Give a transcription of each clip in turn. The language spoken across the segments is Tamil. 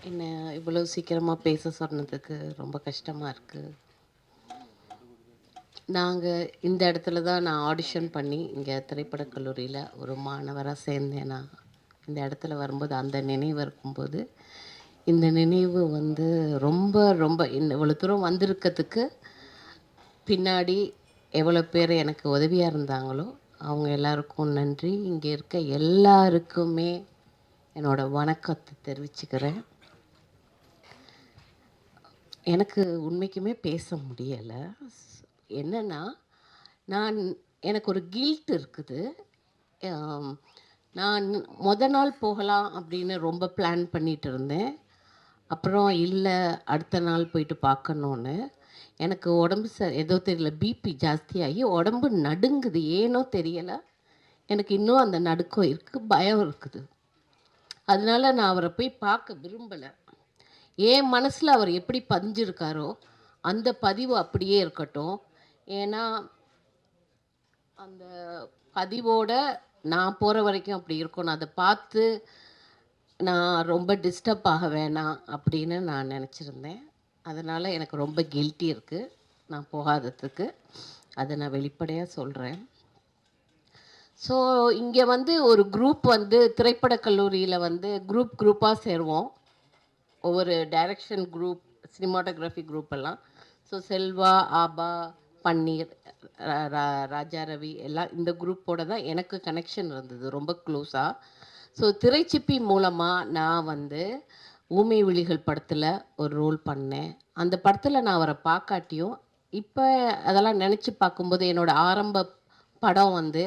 என்ன இவ்வளோ சீக்கிரமாக பேச சொன்னதுக்கு ரொம்ப கஷ்டமாக இருக்குது. நாங்கள் இந்த இடத்துல தான் நான் ஆடிஷன் பண்ணி இங்கே திரைப்படக் கல்லூரியில் ஒரு மாணவராக சேர்ந்தேன். நான் இந்த இடத்துல வரும்போது அந்த நினைவு இருக்கும்போது இந்த நினைவு வந்து ரொம்ப ரொம்ப இவ்வளோ தூரம் வந்திருக்கிறதுக்கு பின்னாடி எவ்வளோ பேர் எனக்கு உதவியாக இருந்தாங்களோ அவங்க எல்லாருக்கும் நன்றி. இங்கே இருக்க எல்லாருக்குமே என்னோடய வணக்கத்தை தெரிவிச்சுக்கிறேன். எனக்கு உண்மைக்குமே பேச முடியலை. என்னென்னா எனக்கு ஒரு கில்ட் இருக்குது. நான் நாள் போகலாம் அப்படின்னு ரொம்ப பிளான் பண்ணிகிட்டு இருந்தேன். அப்புறம் இல்லை, அடுத்த நாள் போயிட்டு பார்க்கணுன்னு. எனக்கு உடம்பு ஏதோ தெரியல, பிபி ஜாஸ்தியாகி உடம்பு நடுங்குது, ஏனோ தெரியலை. எனக்கு இன்னும் அந்த நடுக்கம் இருக்குது, பயம் இருக்குது. அதனால நான் அவரை போய் பார்க்க விரும்பலை. என் மனசில் அவர் எப்படி பதிஞ்சிருக்காரோ அந்த பதிவு அப்படியே இருக்கட்டும். ஏன்னா அந்த பதிவோட நான் போகிற வரைக்கும் அப்படி இருக்கும். நான் அதை பார்த்து நான் ரொம்ப டிஸ்டர்ப் ஆக வேணாம் அப்படின்னு நான் நினச்சிருந்தேன். அதனால் எனக்கு ரொம்ப கில்ட்டி இருக்குது நான் போகாததுக்கு. அதை நான் வெளிப்படையாக சொல்கிறேன். ஸோ இங்கே வந்து ஒரு குரூப் வந்து திரைப்படக் கல்லூரியில் வந்து குரூப்பாக சேருவோம். ஒவ்வொரு டைரக்ஷன் குரூப், சினிமாட்டோகிராஃபி குரூப் எல்லாம். ஸோ செல்வா, ஆபா, பன்னீர், ராஜா ரவி எல்லாம் இந்த குரூப்போட தான் எனக்கு கனெக்ஷன் இருந்தது ரொம்ப க்ளோஸாக. ஸோ திரைச்சிப்பி மூலமாக நான் வந்து ஊமை விழிகள் படத்தில் ஒரு ரோல் பண்ணேன். அந்த படத்தில் நான் அவரை பார்க்காட்டியும் இப்போ அதெல்லாம் நினச்சி பார்க்கும்போது என்னோடய ஆரம்ப படம் வந்து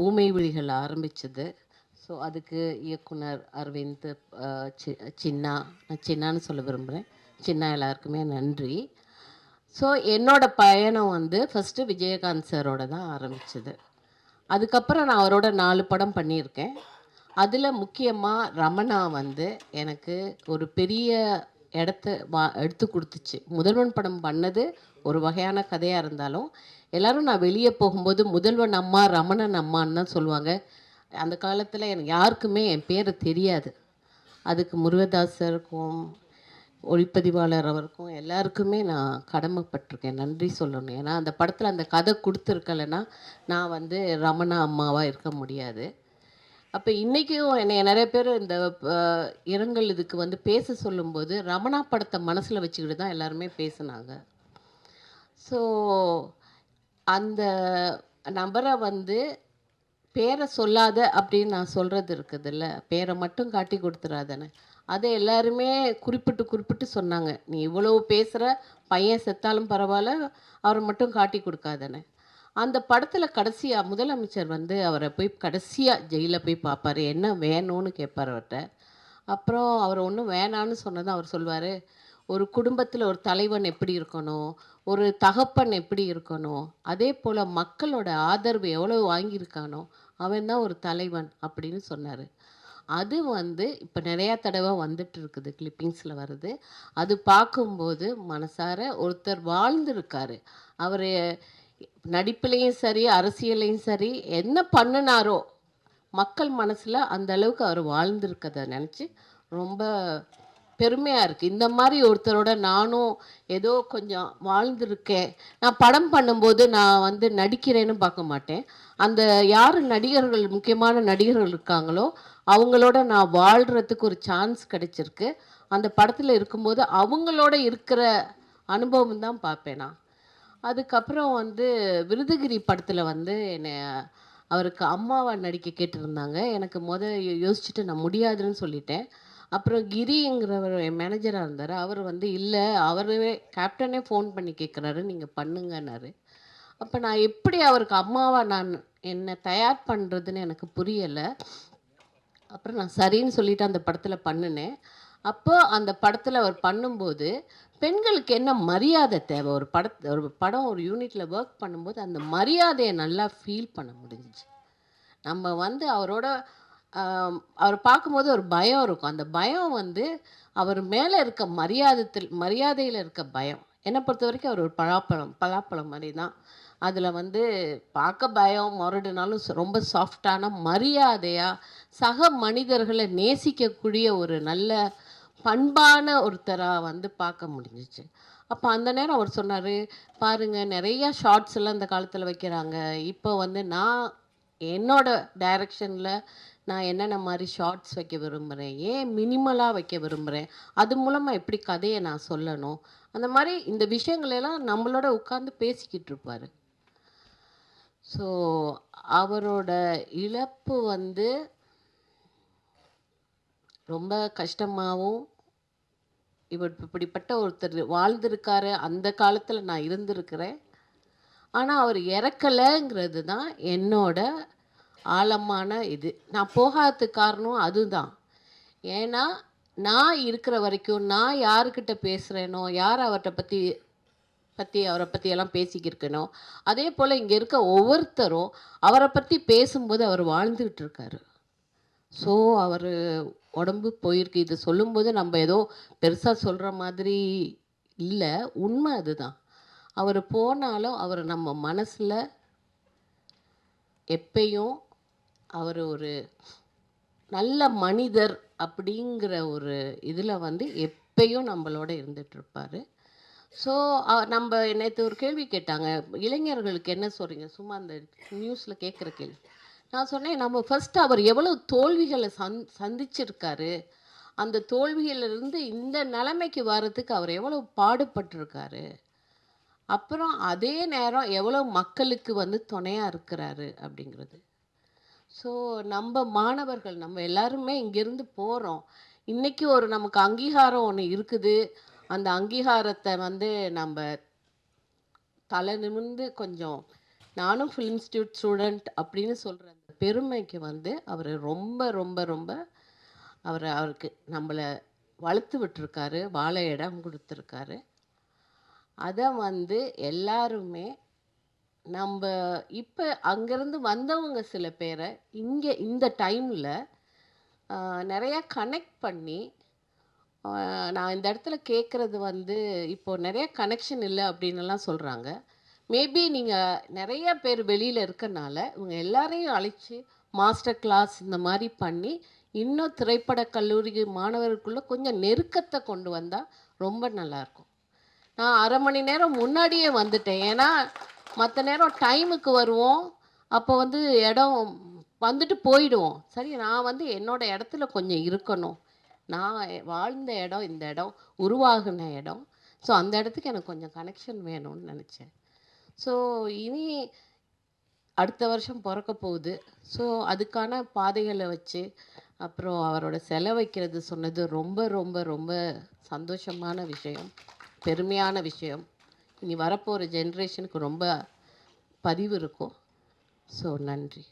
ஊமை விழிகள் ஆரம்பிச்சது. ஸோ அதுக்கு இயக்குனர் அரவிந்த், சின்னா, நான் சின்னான்னு சொல்ல விரும்புகிறேன். சின்னா எல்லாருக்குமே நன்றி. ஸோ என்னோடய பயணம் வந்து ஃபஸ்ட்டு விஜயகாந்த் சாரோட தான் ஆரம்பிச்சது. அதுக்கப்புறம் நான் அவரோட 4 படம் பண்ணியிருக்கேன். அதில் முக்கியமாக ரமணா வந்து எனக்கு ஒரு பெரிய இடத்த எடுத்து கொடுத்துச்சு. முதல்வன் படம் பண்ணது ஒரு வகையான கதையாக இருந்தாலும் எல்லோரும் நான் வெளியே போகும்போது முதல்வன் அம்மா, ரமணன் அம்மான்னு தான் சொல்லுவாங்க. அந்த காலத்தில் எனக்கு யாருக்குமே என் பேர் தெரியாது. அதுக்கு முருகதாசருக்கும் ஒளிப்பதிவாளர் அவருக்கும் எல்லாருக்குமே நான் கடமைப்பட்டிருக்கேன், நன்றி சொல்லணும். ஏன்னா அந்த படத்தில் அந்த கதை கொடுத்துருக்கலைன்னா நான் வந்து ரமணா அம்மாவாக இருக்க முடியாது. அப்போ இன்றைக்கும் என்னை நிறைய பேர் இந்த இரங்கல் இதுக்கு வந்து பேச சொல்லும்போது ரமணா படத்தை மனசில் வச்சுக்கிட்டு தான் எல்லாருமே பேசுனாங்க. ஸோ அந்த நபரை வந்து பேரை சொல்லாத அப்படின்னு நான் சொல்கிறது இருக்குதுல்ல, பேரை மட்டும் காட்டி கொடுத்துறாதானே. அதை எல்லாருமே குறிப்பிட்டு சொன்னாங்க. நீ இவ்வளோ பேசுகிற, பையன் செத்தாலும் பரவாயில்ல, அவரை மட்டும் காட்டி கொடுக்காதானே. அந்த படத்தில் கடைசியாக முதலமைச்சர் வந்து அவரை போய் கடைசியாக ஜெயிலில் போய் பார்ப்பார், என்ன வேணும்னு கேட்பார் அவர்கிட்ட. அப்புறம் அவர் ஒன்றும் வேணான்னு சொன்னதும் அவர் சொல்வார், ஒரு குடும்பத்தில் ஒரு தலைவன் எப்படி இருக்கணும், ஒரு தகப்பன் எப்படி இருக்கணும், அதே போல் மக்களோட ஆதரவு எவ்வளோ வாங்கியிருக்கானோ அவன் தான் ஒரு தலைவன் அப்படின்னு சொன்னார். அது வந்து இப்போ நிறையா தடவை வந்துட்டு இருக்குது, கிளிப்பிங்ஸில் வருது. அது பார்க்கும்போது மனசார ஒருத்தர் வாழ்ந்துருக்காரு. அவர் நடிப்புலேயும் சரி, அரசியல்லையும் சரி, என்ன பண்ணினாரோ மக்கள் மனசில் அந்த அளவுக்கு அவர் வாழ்ந்திருக்கதை நினச்சி ரொம்ப பெருமையாக இருக்குது. இந்த மாதிரி ஒருத்தரோட நானும் ஏதோ கொஞ்சம் வாழ்ந்திருக்கேன். நான் படம் பண்ணும்போது நான் வந்து நடிக்கிறேன்னு பார்க்க மாட்டேன். அந்த யார் நடிகர்கள், முக்கியமான நடிகர்கள் இருக்காங்களோ அவங்களோட நான் வாழ்கிறதுக்கு ஒரு சான்ஸ் கிடைச்சிருக்கு. அந்த படத்தில் இருக்கும்போது அவங்களோட இருக்கிற அனுபவம் தான் பார்ப்பேன் நான். அதுக்கப்புறம் வந்து விருதுகிரி படத்தில் வந்து என்னை அவருக்கு அம்மாவாக நடிக்க கேட்டிருந்தாங்க. எனக்கு யோசிச்சுட்டு நான் முடியாதுன்னு சொல்லிட்டேன். அப்புறம் கிரிங்கிறவர் என் மேனேஜராக இருந்தார். அவர் வந்து இல்லை, அவரே கேப்டனே ஃபோன் பண்ணி கேட்குறாரு, நீங்கள் பண்ணுங்கன்னாரு. அப்போ நான் எப்படி அவருக்கு அம்மாவாக நான் என்னை தயார் பண்ணுறதுன்னு எனக்கு புரியலை. அப்புறம் நான் சரின்னு சொல்லிவிட்டு அந்த படத்தில் பண்ணினேன். அப்போ அந்த படத்தில் அவர் பண்ணும்போது பெண்களுக்கு என்ன மரியாதை தேவை, ஒரு படம் ஒரு யூனிட்டில் ஒர்க் பண்ணும்போது அந்த மரியாதையை நல்லா ஃபீல் பண்ண முடிஞ்சிச்சு. நம்ம வந்து அவரோட அவர் பார்க்கும்போது ஒரு பயம் இருக்கும். அந்த பயம் வந்து அவர் மேலே இருக்க மரியாதையில் இருக்க பயம். என்னை பொறுத்த வரைக்கும் அவர் ஒரு பலாப்பழம் மாதிரி தான். அதில் வந்து பார்க்க பயம் முரடுனாலும் ரொம்ப சாஃப்டான மரியாதையாக சக மனிதர்களை நேசிக்கக்கூடிய ஒரு நல்ல பண்பான ஒருத்தரா வந்து பார்க்க முடிஞ்சுச்சு. அப்ப அந்த நேரம் அவர் சொன்னாரு, "பாருங்க நெறைய ஷார்ட்ஸ் எல்லாம் இந்த காலத்துல வைக்கிறாங்க. இப்போ வந்து நான் என்னோட டைரக்ஷன்ல நான் என்னென்ன மாரி ஷார்ட்ஸ் வைக்க விரும்புறேன். ஏன் மினிமலா வைக்க விரும்புறேன். அது மூலமா எப்படி கதைய நான் சொல்லணும்." அந்த மாரி இந்த விஷயங்கள் எல்லாம் நம்மளோட உட்கார்ந்து பேசிக்கிட்டு இருப்பாரு. ஸோ அவரோட இழப்பு வந்து ரொம்ப கஷ்டமாவும், இவர் இப்படிப்பட்ட ஒருத்தர் வாழ்ந்திருக்காரு. அந்த காலத்துல நான் இருந்திருக்கிறேன். ஆனா, அவர் இறக்கலங்கிறது தான் என்னோட ஆழமான இது. நான் போகாததுக்கு காரணம் அதுதான். ஏன்னா, நான் இருக்கிற வரைக்கும், நான் யார்கிட்ட பேசுறேனோ, யார் அவர்ட்ட பத்தி பத்தி அவர பத்தியெல்லாம் பேசிக்கிருக்கேனோ, அதேபோல இங்க இருக்க ஒவ்வொருத்தரும் அவர பத்தி பேசும்போது அவர் வாழ்ந்துகிட்டு இருக்காரு. ஸோ, அவரு உடம்பு போயிருக்கு. இது சொல்லும்போது நம்ப ஏதோ பெருசா சொல்ற மாதிரி இல்ல. உண்ம அதுதான். அவரு போனாலும், அவரு நம்ம மனசுல எப்பயும் அவரு ஒரு நல்ல மனிதர் அப்படிங்கிற ஒரு இதுல வந்து எப்பயும் நம்மளோட இருந்துட்டுருப்பாரு. ஸோ, நம்ப நேத்து ஒரு கேள்வி கேட்டாங்க. இளைஞர்களுக்கு என்ன சொல்றீங்க? சும்மா அந்த நியூஸ்ல கேட்குற கேள்வி. நான் சொன்னேன், நம்ம ஃபர்ஸ்ட் அவர் எவ்வளவு தோல்விகள சந்திச்சிருக்காரு. அந்த தோல்வியிலிருந்து இந்த நிலைமைக்கு வர்றதுக்கு அவர் எவ்வளவு பாடுபட்டிருக்காரு. அப்புறம் அதே நேரம் எவ்வளவு மக்களுக்கு வந்து துணையா இருக்கிறாரு அப்படிங்கிறது. ஸோ நம்ப மாணவர்கள் நம்ம எல்லாருமே இங்கேருந்து போறோம். இன்னைக்கு ஒரு நமக்கு அங்கீகாரம் ஒண்ணு இருக்குது. அந்த அங்கீகாரத்த வந்து நம்ப தலை நிமிர்ந்து கொஞ்சம் நானும் ஃபில்ம் இன்ஸ்டிடியூட் ஸ்டூடண்ட் அப்படின்னு சொல்ற அந்த பெருமைக்கு வந்து அவரு ரொம்ப, ரொம்ப, ரொம்ப அவருக்கு நம்மள வளர்த்து விட்டுருக்காரு. வாழ இடம் குடுத்துருக்காரு. அத வந்து எல்லாருமே நம்ப இப்ப அங்கருந்து வந்தவங்க சில பேர இங்க இந்த டைம்ல நெறையா கனெக்ட் பண்ணி, அ நான் இந்த இடத்துல கேட்கறது வந்து, இப்போ நெறைய கனெக்ஷன் இல்ல அப்டின்னுலாம் சொல்றாங்க. மேபி நீங்க நெறைய பேர் வெளியில இருக்கனால, இவங்க எல்லாரையும் அழைச்சு மாஸ்டர் கிளாஸ் இந்த மாரி பண்ணி, இன்னும் திரைப்பட கல்லூரி மாணவருக்குள்ள கொஞ்சம் நெருக்கத்த கொண்டு வந்தா ரொம்ப நல்லாயிருக்கும். நான் 1/2 மணி நேரம் முன்னாடியே வந்துட்டேன். ஏன்னா, மத்த நேரம் டைமுக்கு வருவோம். அப்போ வந்து இடம் வந்துட்டு போயிடுவோம். சரி நான் வந்து என்னோட இடத்துல கொஞ்சம் இருக்கணும். நான் வாழ்ந்த இடம் இந்த இடம், உருவாகுன இடம். ஸோ அந்த இடத்துக்கு எனக்கு கொஞ்சம் கனெக்ஷன் வேணும்னு நெனச்சேன். ஸோ இனி அடுத்த வருஷம் பொறக்க போகுது. ஸோ அதுக்கான பாதைகள வச்சு, அப்புறம் அவரோட செலவைக்கிறது சொன்னது ரொம்ப, ரொம்ப, ரொம்ப சந்தோஷமான விஷயம். பெருமையான விஷயம். இனி வரப்போற ஜெனரேஷனுக்கு ரொம்ப பதிவு இருக்கும். ஸோ நன்றி.